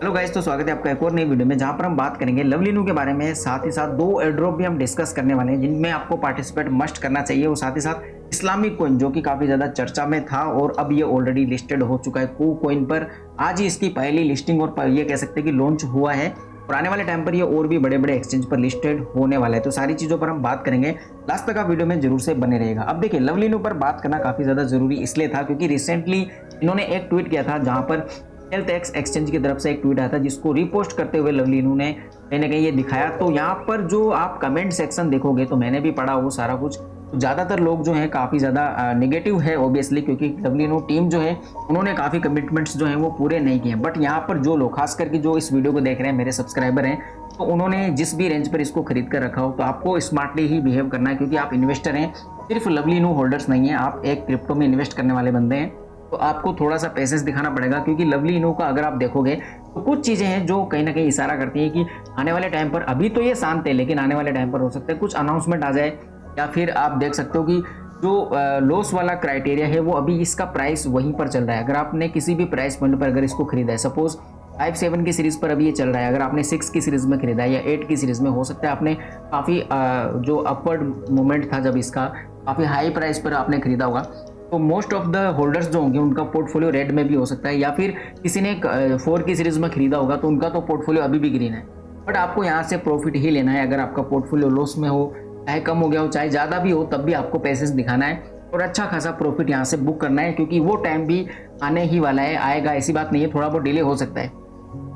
Hello guys, तो स्वागत है आपका एक और नई वीडियो में जहां पर हम बात करेंगे लवलिनू के बारे में। साथ ही साथ दो एयर ड्रॉप भी हम डिस्कस करने वाले हैं जिनमें आपको पार्टिसिपेट मस्ट करना चाहिए। और साथ ही साथ इस्लामिक कॉइन जो कि काफ़ी ज़्यादा चर्चा में था और अब ये ऑलरेडी लिस्टेड हो चुका है कू कॉइन पर। आज ही इसकी पहली लिस्टिंग और ये कह सकते हैं कि लॉन्च हुआ है और आने वाले टाइम पर ये और भी बड़े बड़े एक्सचेंज पर लिस्टेड होने वाला है। तो सारी चीज़ों पर हम बात करेंगे, लास्ट तक आप वीडियो में जरूर से बने रहेगा। अब देखिए, लवलिनू पर बात करना काफ़ी ज़्यादा जरूरी इसलिए था क्योंकि रिसेंटली इन्होंने एक ट्वीट किया था जहां पर हेल्थ एक्स एक्सचेंज की तरफ से एक ट्वीट आया था जिसको रिपोस्ट करते हुए लवलिनू ने कहीं ना कहीं ये दिखाया। तो यहाँ पर जो आप कमेंट सेक्शन देखोगे तो मैंने भी पढ़ा वो सारा कुछ, तो ज़्यादातर लोग जो हैं काफ़ी ज़्यादा नेगेटिव है ऑब्वियसली, क्योंकि लवलिनू टीम जो है उन्होंने काफ़ी कमिटमेंट्स जो हैं वो पूरे नहीं किए। बट यहाँ पर जो लोग खास करके जो इस वीडियो को देख रहे हैं मेरे सब्सक्राइबर हैं, तो उन्होंने जिस भी रेंज पर इसको खरीद कर रखा हो तो आपको स्मार्टली ही बिहेव करना है, क्योंकि आप इन्वेस्टर हैं, सिर्फ लवलिनू होल्डर्स नहीं है, आप एक क्रिप्टो में इन्वेस्ट करने वाले बंदे हैं। तो आपको थोड़ा सा पेशेंस दिखाना पड़ेगा, क्योंकि लवलिनू का अगर आप देखोगे तो कुछ चीज़ें हैं जो कहीं ना कहीं इशारा करती हैं कि आने वाले टाइम पर, अभी तो ये शांत है लेकिन आने वाले टाइम पर हो सकता है कुछ अनाउंसमेंट आ जाए, या फिर आप देख सकते हो कि जो लॉस वाला क्राइटेरिया है वो अभी इसका प्राइस वहीं पर चल रहा है। अगर आपने किसी भी प्राइस पॉइंट पर अगर इसको खरीदा है, सपोज 5-7 की सीरीज़ पर अभी ये चल रहा है, अगर आपने 6 की सीरीज़ में खरीदा है या 8 की सीरीज़ में, हो सकता है आपने काफ़ी जो अपवर्ड मोमेंट था जब इसका काफ़ी हाई प्राइस पर आपने खरीदा होगा, तो मोस्ट ऑफ द होल्डर्स जो होंगे उनका पोर्टफोलियो रेड में भी हो सकता है, या फिर किसी ने 4 की सीरीज़ में खरीदा होगा तो उनका तो पोर्टफोलियो अभी भी ग्रीन है। बट आपको यहाँ से प्रॉफिट ही लेना है। अगर आपका पोर्टफोलियो लॉस में हो, चाहे कम हो गया हो चाहे ज़्यादा भी हो, तब भी आपको पैसेस दिखाना है और अच्छा खासा प्रॉफिट यहाँ से बुक करना है, क्योंकि वो टाइम भी आने ही वाला है, आएगा, ऐसी बात नहीं है, थोड़ा बहुत डिले हो सकता है।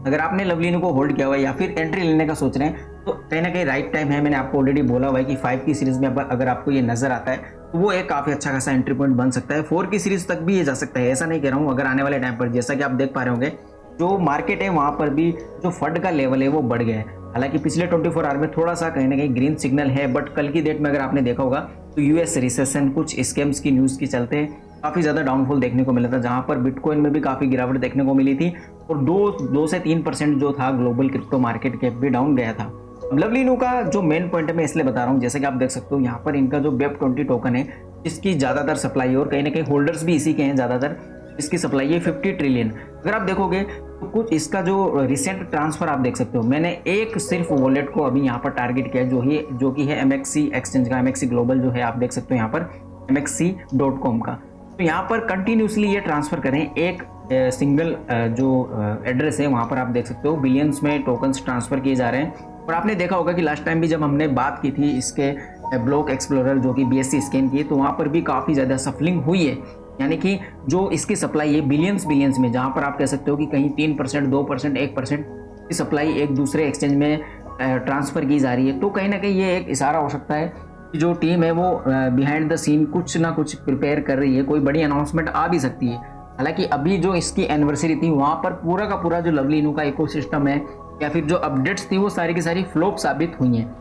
अगर आपने लवलिनू को होल्ड किया हुआ है या फिर एंट्री लेने का सोच रहे हैं तो कहीं ना कहीं राइट टाइम है। मैंने आपको ऑलरेडी बोला हुआ है कि 5 की सीरीज़ में अगर आपको ये नज़र आता है तो वो एक काफ़ी अच्छा खासा एंट्री पॉइंट बन सकता है। 4 की सीरीज़ तक भी ये जा सकता है, ऐसा नहीं कह रहा हूँ। अगर आने वाले टाइम पर जैसा कि आप देख पा रहे होंगे जो मार्केट है वहाँ पर भी जो फंड का लेवल है वो बढ़ गया है। हालांकि पिछले 24 आवर में थोड़ा सा कहीं ना कहीं ग्रीन सिग्नल है, बट कल की डेट में अगर आपने देखा होगा तो यूएस रिसेशन, कुछ स्कैम्स की न्यूज़ के चलते काफ़ी ज़्यादा डाउनफॉल देखने को मिला था, जहाँ पर बिटकॉइन में भी काफ़ी गिरावट देखने को मिली थी और 2 से 3% जो था ग्लोबल क्रिप्टो मार्केट कैप भी डाउन गया था। लवलिनू का जो मेन पॉइंट है मैं इसलिए बता रहा हूँ, जैसे कि आप देख सकते हो यहाँ पर इनका जो BEP20 टोकन है इसकी ज़्यादातर सप्लाई है और कहीं ना कहीं होल्डर्स भी इसी के हैं ज़्यादातर। इसकी सप्लाई है 50 ट्रिलियन। अगर आप देखोगे तो कुछ इसका जो रिसेंट ट्रांसफर आप देख सकते हो, मैंने एक सिर्फ वॉलेट को अभी यहाँ पर टारगेट किया है जो कि है MXC एक्सचेंज का, MXC ग्लोबल जो है आप देख सकते हो यहाँ पर MXC.com का। तो यहाँ पर कंटिन्यूसली ये ट्रांसफ़र करें, एक सिंगल जो एड्रेस है वहाँ पर आप देख सकते हो बिलियंस में टोकन्स ट्रांसफ़र किए जा रहे हैं। और आपने देखा होगा कि लास्ट टाइम भी जब हमने बात की थी इसके ब्लॉक एक्सप्लोरर जो कि BSC स्कैन की, तो वहाँ पर भी काफ़ी ज़्यादा सफलिंग हुई है। यानी कि जो इसकी सप्लाई है बिलियंस में, जहाँ पर आप कह सकते हो कि कहीं 3%, 2%, 1% की सप्लाई एक दूसरे एक्सचेंज में ट्रांसफ़र की जा रही है। तो कहीं ना कहीं ये एक इशारा हो सकता है कि जो टीम है वो बिहाइंड द सीन कुछ ना कुछ प्रिपेयर कर रही है, कोई बड़ी अनाउंसमेंट आ भी सकती है। हालांकि अभी जो इसकी एनिवर्सरी थी वहाँ पर पूरा का पूरा जो लवलिनू का इकोसिस्टम है या फिर जो अपडेट्स थी वो सारी की सारी फ्लॉप साबित हुई हैं।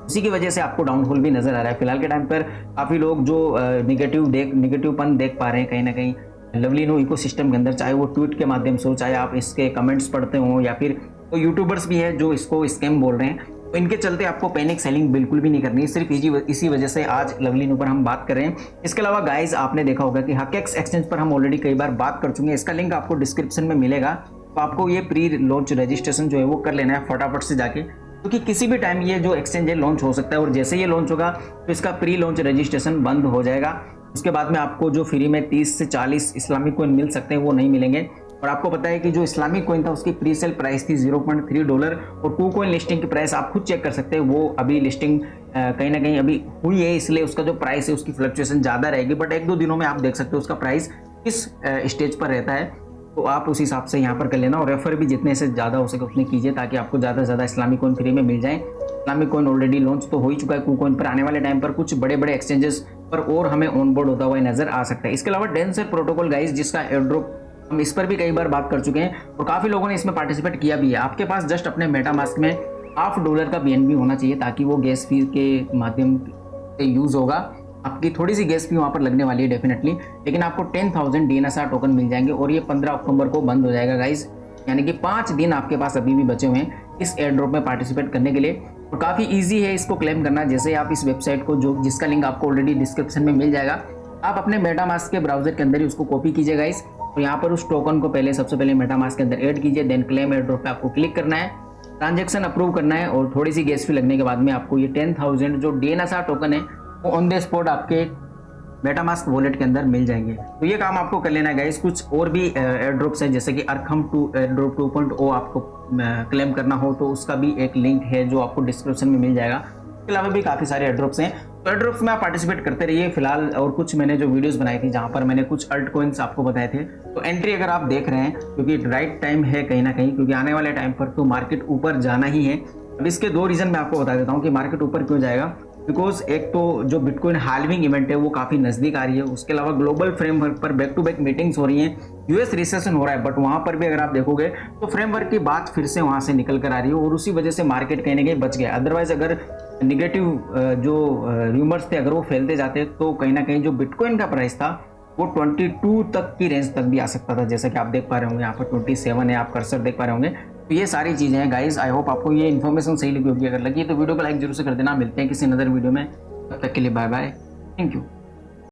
उसी की वजह से आपको डाउनफॉल भी नजर आ रहा है। फिलहाल के टाइम पर काफ़ी लोग जो निगेटिवपन देख पा रहे हैं कहीं ना कहीं लवलिनू इकोसिस्टम के अंदर, चाहे वो ट्वीट के माध्यम से हो, चाहे आप इसके कमेंट्स पढ़ते हो, या फिर कोई यूट्यूबर्स भी है जो इसको स्कैम बोल रहे हैं। तो इनके चलते आपको पैनिक सेलिंग बिल्कुल भी नहीं करनी है। सिर्फ इसी वजह से आज लवलिनू पर हम बात कर रहे हैं। इसके अलावा गाइज आपने देखा होगा कि हकेक्स एक्सचेंज पर हम ऑलरेडी कई बार बात कर चुके हैं, इसका लिंक आपको डिस्क्रिप्शन में मिलेगा। तो आपको ये प्री लॉन्च रजिस्ट्रेशन जो है वो कर लेना है फटाफट से जाके, क्योंकि किसी भी टाइम ये जो एक्सचेंज है लॉन्च हो सकता है और जैसे ये लॉन्च होगा तो इसका प्री लॉन्च रजिस्ट्रेशन बंद हो जाएगा। उसके बाद में आपको जो फ्री में 30 से 40 इस्लामिक कॉइन मिल सकते हैं वो नहीं मिलेंगे। और आपको पता है कि जो इस्लामिक कॉइन था उसकी प्री सेल प्राइस थी $0.3 और कू कॉइन लिस्टिंग की प्राइस आप खुद चेक कर सकते हैं। वो अभी लिस्टिंग कहीं ना कहीं अभी हुई है, इसलिए उसका जो प्राइस है उसकी फ्लक्चुएशन ज़्यादा रहेगी, बट 1-2 दिनों में आप देख सकते हो उसका प्राइस किस स्टेज पर रहता है। तो आप उस हिसाब से यहाँ पर कर लेना और रेफर भी जितने से ज़्यादा हो सके उतने कीजिए, ताकि आपको ज़्यादा से ज़्यादा इस्लामिक कॉइन फ्री में मिल जाए। इस्लामिक कॉइन ऑलरेडी लॉन्च तो हो ही चुका है कू कॉइन पर, आने वाले टाइम पर कुछ बड़े बड़े एक्सचेंजेस पर और हमें ऑन बोर्ड होता हुआ नजर आ सकता है। इसके अलावा डेंसर प्रोटोकॉल गाइज, जिसका एयर ड्रॉप हम इस पर भी कई बार बात कर चुके हैं और काफ़ी लोगों ने इसमें पार्टिसिपेट किया भी है। आपके पास जस्ट अपने मेटामास्क में $0.5 का BNB होना चाहिए, ताकि वो गैस फी के माध्यम से यूज़ होगा। आपकी थोड़ी सी गैस फी वहाँ पर लगने वाली है डेफिनेटली, लेकिन आपको 10,000 DNSR टोकन मिल जाएंगे और ये 15 अक्टूबर को बंद हो जाएगा गाइज। यानी कि 5 दिन आपके पास अभी भी बचे हुए हैं इस एयर ड्रॉप में पार्टिसिपेट करने के लिए और काफ़ी ईजी है इसको क्लेम करना। जैसे आप इस वेबसाइट को जिसका लिंक आपको ऑलरेडी डिस्क्रिप्शन में मिल जाएगा, आप अपने मेटामास्क के ब्राउजर के अंदर ही उसको कॉपी कीजिएगा। तो यहाँ पर उस टोकन को पहले सबसे पहले मेटामास्क के अंदर ऐड कीजिए, देन क्लेम एयर ड्रॉप पे आपको क्लिक करना है, ट्रांजैक्शन अप्रूव करना है और थोड़ी सी गैस फी लगने के बाद में आपको ये 10,000 जो DNSR टोकन है वो ऑन द स्पॉट आपके मेटामास्क वॉलेट के अंदर मिल जाएंगे। तो ये काम आपको कर लेना है गाइस। कुछ और भी एयर ड्रॉप्स हैं जैसे कि अरखम 2 एयर ड्रॉप 2.0 आपको क्लेम करना हो तो उसका भी एक लिंक है जो आपको डिस्क्रिप्शन में मिल जाएगा। इसके अलावा भी काफ़ी सारे एयर ड्रॉप्स हैं, तो एयर ड्रॉप्स में आप पार्टिसिपेट करते रहिए फिलहाल। और कुछ मैंने जो वीडियोस बनाई थी जहाँ पर मैंने कुछ अल्ट कॉइन्स आपको बताए थे, तो एंट्री अगर आप देख रहे हैं क्योंकि राइट टाइम है कहीं ना कहीं, क्योंकि आने वाले टाइम पर तो मार्केट ऊपर जाना ही है। अब इसके 2 रीज़न मैं आपको बता देता हूँ कि मार्केट ऊपर क्यों जाएगा। बिकॉज एक तो जो बिटकॉइन हाल्विंग इवेंट है वो काफ़ी नज़दीक आ रही है, उसके अलावा ग्लोबल फ्रेमवर्क पर बैक टू बैक मीटिंग्स हो रही हैं। यूएस रिसेशन हो रहा है बट वहाँ पर भी अगर आप देखोगे तो फ्रेमवर्क की बात फिर से वहाँ से निकल कर आ रही है और उसी वजह से मार्केट कहीं ना कहीं बच गया। अदरवाइज अगर निगेटिव जो र्यूमर्स थे अगर वो फैलते जाते तो कहीं ना कहीं जो बिटकॉइन का प्राइस था वो 22 तक की रेंज तक भी आ सकता था, जैसा कि आप देख पा रहे होंगे यहाँ पर 27 है, आप कर्सर देख पा रहे होंगे। तो ये सारी चीज़ें हैं गाइस। आई होप आपको ये इन्फॉर्मेशन सही लगी होगी। अगर लगी तो वीडियो को लाइक जरूर से कर देना। मिलते हैं किसी नजर वीडियो में, तब तक के लिए बाय बाय, थैंक यू।